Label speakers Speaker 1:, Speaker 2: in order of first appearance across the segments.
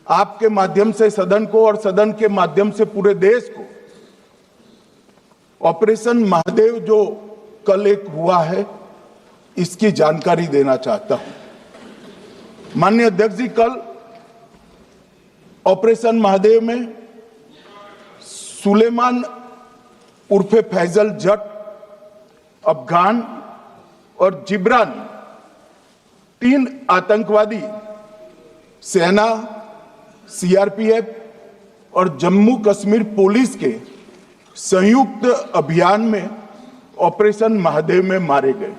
Speaker 1: आपके माध्यम से सदन को और सदन के माध्यम से पूरे देश को ऑपरेशन महादेव जो कल एक हुआ है इसकी जानकारी देना चाहता हूं। माननीय अध्यक्ष जी, कल ऑपरेशन महादेव में सुलेमान उर्फे फैजल जट, अफगान और जिब्रान, 3 आतंकवादी सेना, सीआरपीएफ और जम्मू कश्मीर पुलिस के संयुक्त अभियान में ऑपरेशन महादेव में मारे गए।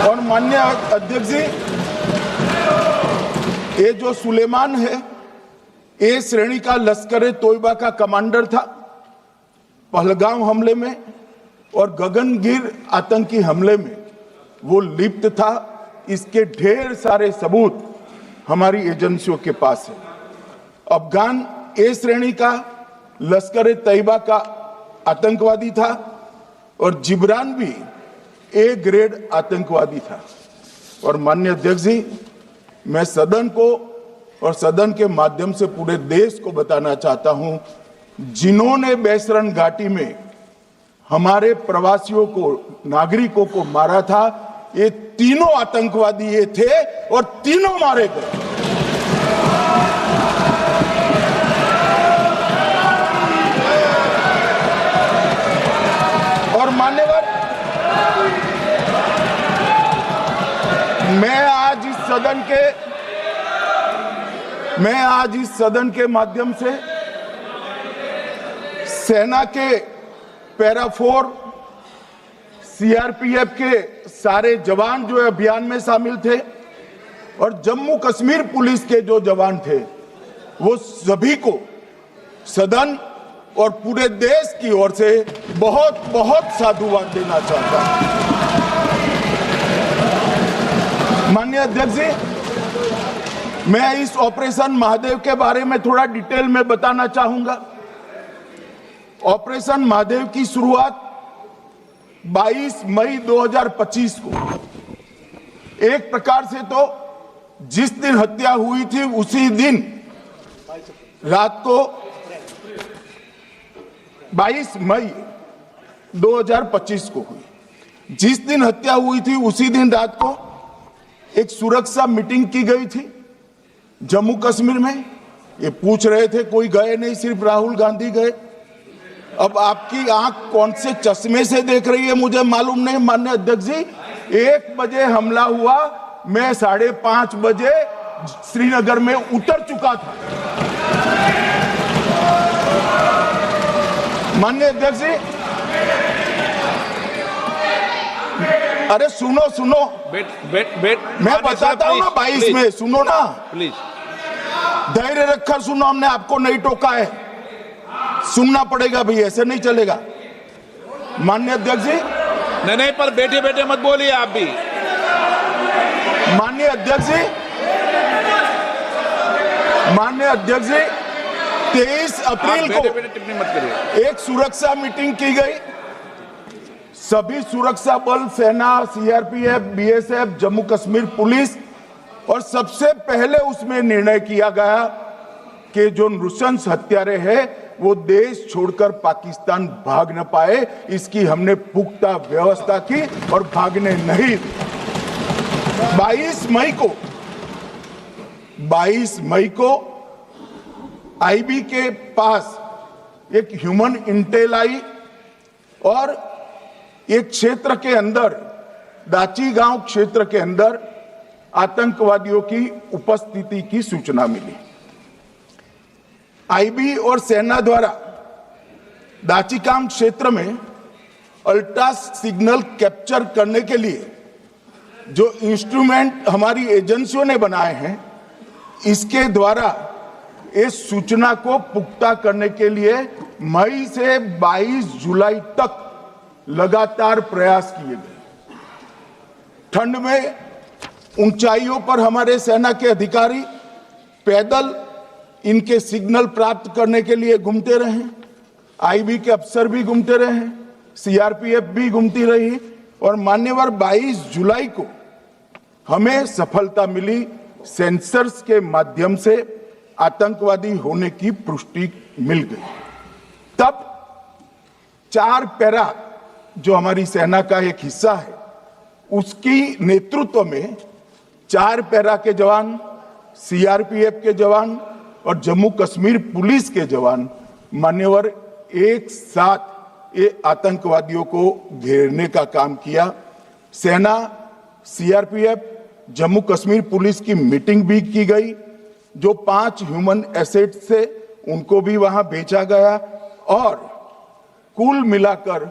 Speaker 1: और माननीय अध्यक्ष जी, ये जो सुलेमान है, ए श्रेणी का लश्कर तोयबा का कमांडर था। पहलगाम हमले में और गगनगिर आतंकी हमले में वो लिप्त था। इसके ढेर सारे सबूत हमारी एजेंसियों के पास है। अफगान ए श्रेणी का लश्कर तैयबा का आतंकवादी था और जिब्रान भी ए ग्रेड आतंकवादी था। और माननीय अध्यक्ष जी, मैं सदन को और सदन के माध्यम से पूरे देश को बताना चाहता हूं, जिन्होंने बैसरन घाटी में हमारे प्रवासियों को, नागरिकों को मारा था, ये तीनों आतंकवादी ये थे और तीनों मारे गए। और मान्यवर, मैं आज इस सदन के माध्यम से सेना के पैरा 4, सीआरपीएफ के सारे जवान जो अभियान में शामिल थे और जम्मू कश्मीर पुलिस के जो जवान थे, वो सभी को सदन और पूरे देश की ओर से बहुत बहुत साधुवाद देना चाहता हूं। माननीय अध्यक्ष जी, मैं इस ऑपरेशन महादेव के बारे में थोड़ा डिटेल में बताना चाहूंगा। ऑपरेशन महादेव की शुरुआत 22 मई 2025 को, एक प्रकार से तो जिस दिन हत्या हुई थी उसी दिन रात को 22 मई 2025 को हुई। जिस दिन हत्या हुई थी उसी दिन रात को एक सुरक्षा मीटिंग की गई थी जम्मू कश्मीर में। ये पूछ रहे थे, कोई गए नहीं, सिर्फ राहुल गांधी गए। अब आपकी आंख कौन से चश्मे से देख रही है मुझे मालूम नहीं। माननीय अध्यक्ष जी, 1 बजे हमला हुआ, मैं 5:30 बजे श्रीनगर में उतर चुका था। माननीय अध्यक्ष जी, अरे सुनो, मैं बताता हूँ ना 22 में, सुनो ना प्लीज, धैर्य रखकर सुनो, हमने आपको नहीं टोका है, सुनना पड़ेगा भाई, ऐसे नहीं चलेगा। माननीय अध्यक्ष जी,
Speaker 2: नहीं, पर बैठे बैठे मत बोलिए आप भी।
Speaker 1: माननीय अध्यक्ष जी, 23 अप्रैल को
Speaker 2: टिप्पणी मत करिए।
Speaker 1: एक सुरक्षा मीटिंग की गई। सभी सुरक्षा बल, सेना, CRPF, BSF, Jammu Kashmir police, और सबसे पहले उसमें निर्णय किया गया कि जो नृशंस हत्यारे हैं वो देश छोड़कर पाकिस्तान भाग न पाए, इसकी हमने पुख्ता व्यवस्था की और भागने नहीं। 22 मई को आईबी के पास एक ह्यूमन इंटेल आई और एक क्षेत्र के अंदर, दाची गांव क्षेत्र के अंदर आतंकवादियों की उपस्थिति की सूचना मिली। आईबी और सेना द्वारा दाचीकाम क्षेत्र में अल्ट्रा सिग्नल कैप्चर करने के लिए जो इंस्ट्रूमेंट हमारी एजेंसियों ने बनाए हैं, इसके द्वारा इस सूचना को पुख्ता करने के लिए मई से 22 जुलाई तक लगातार प्रयास किए गए। ठंड में ऊंचाइयों पर हमारे सेना के अधिकारी पैदल इनके सिग्नल प्राप्त करने के लिए घूमते रहे, आईबी के अफसर भी घूमते रहे, सीआरपीएफ भी घूमती रही, और मान्यवर 22 जुलाई को हमें सफलता मिली। सेंसर्स के माध्यम से आतंकवादी होने की पुष्टि मिल गई। तब 4 पैरा जो हमारी सेना का एक हिस्सा है, उसकी नेतृत्व में 4 पैरा के जवान, सीआरपीएफ के जवान और जम्मू कश्मीर पुलिस के जवान मान्यवर एक साथ ये आतंकवादियों को घेरने का काम किया। सेना, सीआरपीएफ, जम्मू कश्मीर पुलिस की मीटिंग भी की गई। जो 5 ह्यूमन एसेट्स थे उनको भी वहां भेजा गया और कुल मिलाकर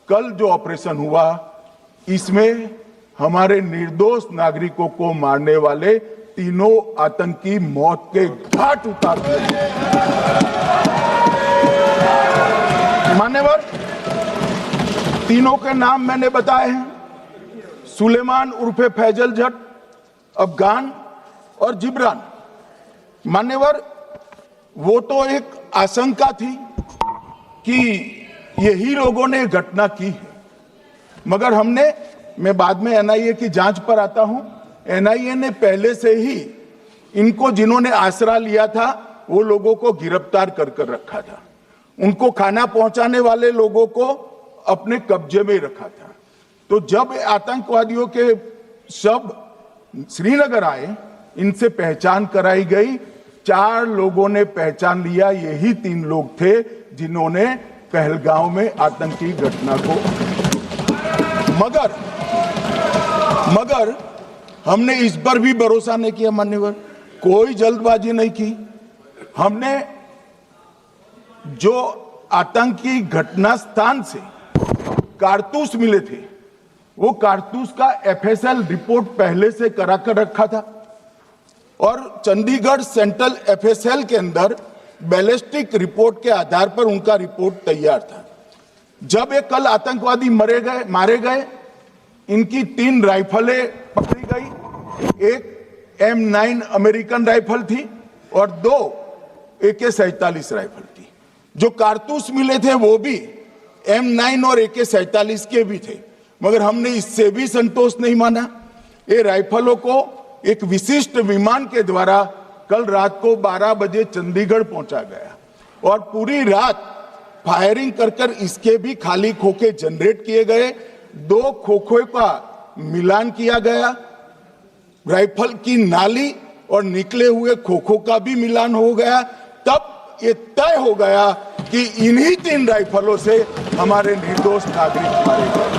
Speaker 1: कल जो ऑपरेशन हुआ, इसमें हमारे निर्दोष नागरिकों को मारने वाले तीनों आतंकी मौत के घाट उतार दिए। मान्यवर, तीनों के नाम मैंने बताए हैं। सुलेमान उर्फे फैजल जट, अफगान और जिब्रान। मान्यवर, वो तो एक आशंका थी कि यही लोगों ने घटना की है, मगर मैं बाद में एनआईए की जांच पर आता हूं। एनआईए ने पहले से ही इनको, जिन्होंने आसरा लिया था, वो लोगों को गिरफ्तार कर रखा था। उनको खाना पहुंचाने वाले लोगों को अपने कब्जे में रखा था। तो जब आतंकवादियों के शव श्रीनगर आए, इनसे पहचान कराई गई। 4 लोगों ने पहचान लिया, यही 3 लोग थे जिन्होंने पहलगांव में आतंकी घटना को। मगर हमने इस पर भी भरोसा नहीं किया मान्यवर, कोई जल्दबाजी नहीं की। हमने जो आतंकी घटना स्थान से कारतूस मिले थे, वो कारतूस का एफएसएल रिपोर्ट पहले से करा कर रखा था और चंडीगढ़ सेंट्रल एफएसएल के अंदर बैलिस्टिक रिपोर्ट के आधार पर उनका रिपोर्ट तैयार था। जब ये कल आतंकवादी मारे गए, इनकी 3 राइफलें पकड़ी गई। एक M9 अमेरिकन राइफल थी और 2 AK-47 राइफल थी। जो कारतूस मिले थे वो भी M9 और AK-47 के भी थे, मगर हमने इससे भी संतोष नहीं माना। ये राइफलों को एक विशिष्ट विमान के द्वारा कल रात को 12 बजे चंडीगढ़ पहुंचा गया और पूरी रात फायरिंग कर इसके भी खाली खोखे जनरेट किए गए। 2 खोखों का मिलान किया गया, राइफल की नाली और निकले हुए खोखों का भी मिलान हो गया। तब ये तय हो गया कि इन्हीं 3 राइफलों से हमारे निर्दोष नागरिक मारे गए।